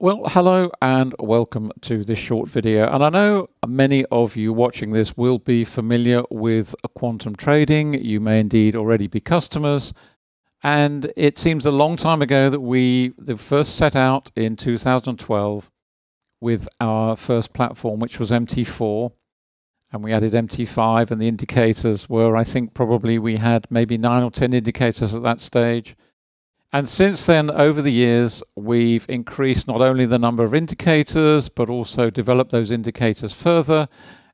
Well, hello and welcome to this short video. And I know many of you watching this will be familiar with quantum trading. You may indeed already be customers. And it seems a long time ago that we first set out in 2012 with our first platform, which was MT4. And we added MT5, and the indicators were, I think probably we had maybe 9 or 10 indicators at that stage. And since then, over the years, we've increased not only the number of indicators, but also developed those indicators further.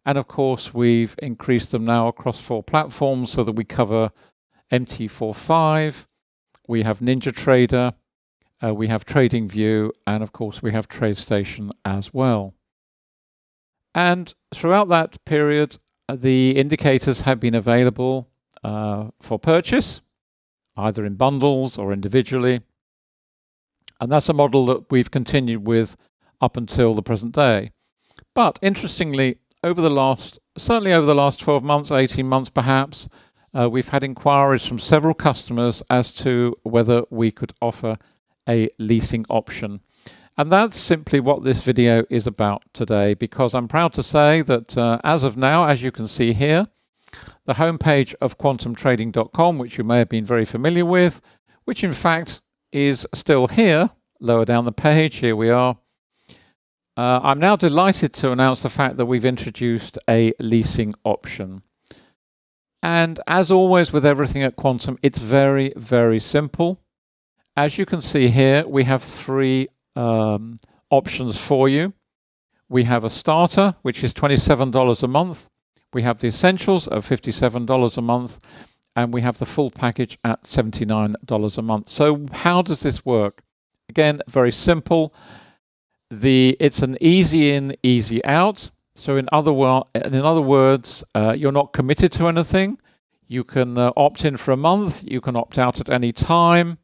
And of course, we've increased them now across 4 platforms so that we cover MT45, we have NinjaTrader, we have TradingView, and of course, we have TradeStation as well. And throughout that period, the indicators have been available for purchase, either in bundles or individually. And that's a model that we've continued with up until the present day. But interestingly, certainly over the last 12 months, 18 months perhaps, we've had inquiries from several customers as to whether we could offer a leasing option. And that's simply what this video is about today, because I'm proud to say that as of now, as you can see here, the homepage of quantumtrading.com, which you may have been very familiar with, which in fact is still here, lower down the page, here we are. I'm now delighted to announce the fact that we've introduced a leasing option. And as always with everything at Quantum, it's very, very simple. As you can see here, we have 3 options for you. We have a starter, which is $27 a month. We have the essentials of $57 a month, and we have the full package at $79 a month. So how does this work? Again, very simple. It's an easy in, easy out. So in other words, you're not committed to anything. You can opt in for a month. You can opt out at any time.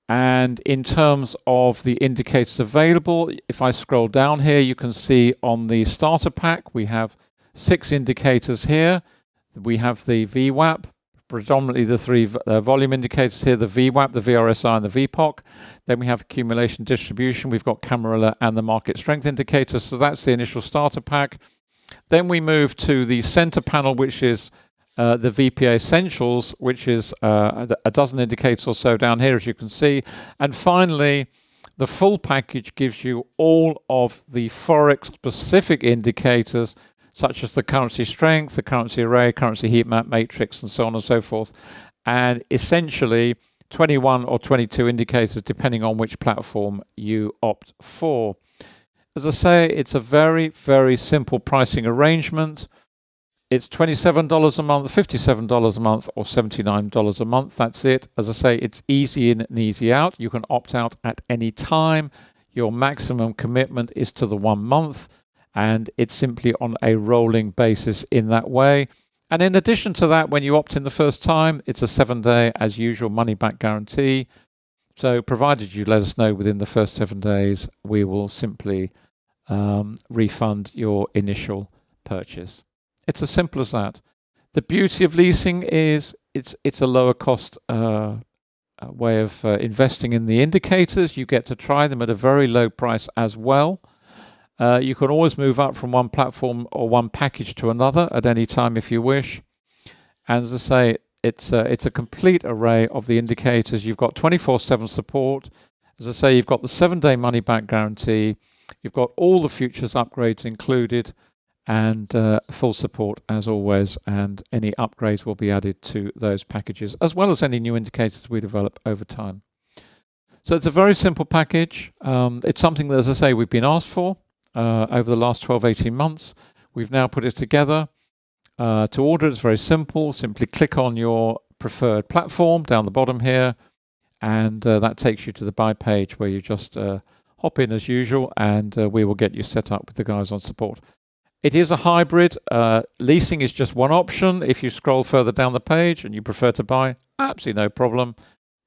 And in terms of the indicators available, if I scroll down here, you can see on the starter pack, we have 6 indicators here. We have the VWAP, predominantly the 3 volume indicators here, the VWAP, the VRSI, and the VPOC. Then we have accumulation distribution. We've got Camarilla and the market strength indicators. So that's the initial starter pack. Then we move to the center panel, which is the VPA Essentials, which is a dozen indicators or so down here, as you can see. And finally, the full package gives you all of the Forex-specific indicators, such as the currency strength, the currency array, currency heat map matrix, and so on and so forth. And essentially 21 or 22 indicators, depending on which platform you opt for. As I say, it's a very, very simple pricing arrangement. It's $27 a month, $57 a month, or $79 a month. That's it. As I say, it's easy in and easy out. You can opt out at any time. Your maximum commitment is to the 1 month. And it's simply on a rolling basis in that way. And in addition to that, when you opt in the first time, it's a 7-day, as usual, money-back guarantee. So provided you let us know within the first 7 days, we will simply refund your initial purchase. It's as simple as that. The beauty of leasing is it's a lower cost way of investing in the indicators. You get to try them at a very low price as well. You can always move up from one platform or one package to another at any time if you wish. And as I say, it's a complete array of the indicators. You've got 24/7 support. As I say, you've got the 7-day money-back guarantee. You've got all the futures upgrades included, and full support as always. And any upgrades will be added to those packages, as well as any new indicators we develop over time. So it's a very simple package. It's something that, as I say, we've been asked for over the last 12, 18 months. We've now put it together. To order, it's very simple. Simply click on your preferred platform down the bottom here, and that takes you to the buy page where you just hop in as usual, and we will get you set up with the guys on support. It is a hybrid. Leasing is just one option. If you scroll further down the page and you prefer to buy, absolutely no problem.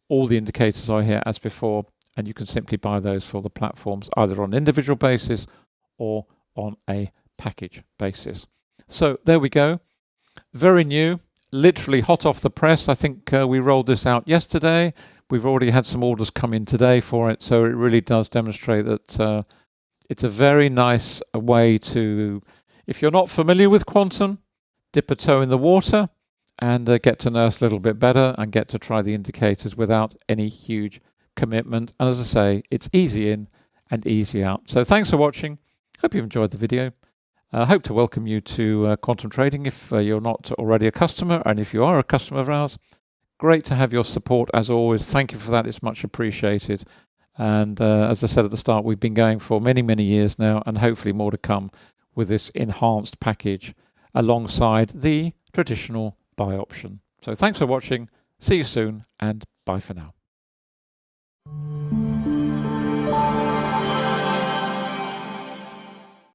All the indicators are here as before, and you can simply buy those for the platforms, either on an individual basis or on a package basis. So there we go. Very new, literally hot off the press. I think we rolled this out yesterday. We've already had some orders come in today for it, so it really does demonstrate that it's a very nice way to, if you're not familiar with quantum, dip a toe in the water and get to nurse a little bit better and get to try the indicators without any huge commitment. And as I say, it's easy in and easy out. So thanks for watching. Hope you've enjoyed the video. I hope to welcome you to quantum trading if you're not already a customer, and if you are a customer of ours, great to have your support as always. Thank you for that. It's much appreciated. And as I said at the start, we've been going for many, many years now, and hopefully more to come with this enhanced package alongside the traditional buy option. So thanks for watching. See you soon, and bye for now.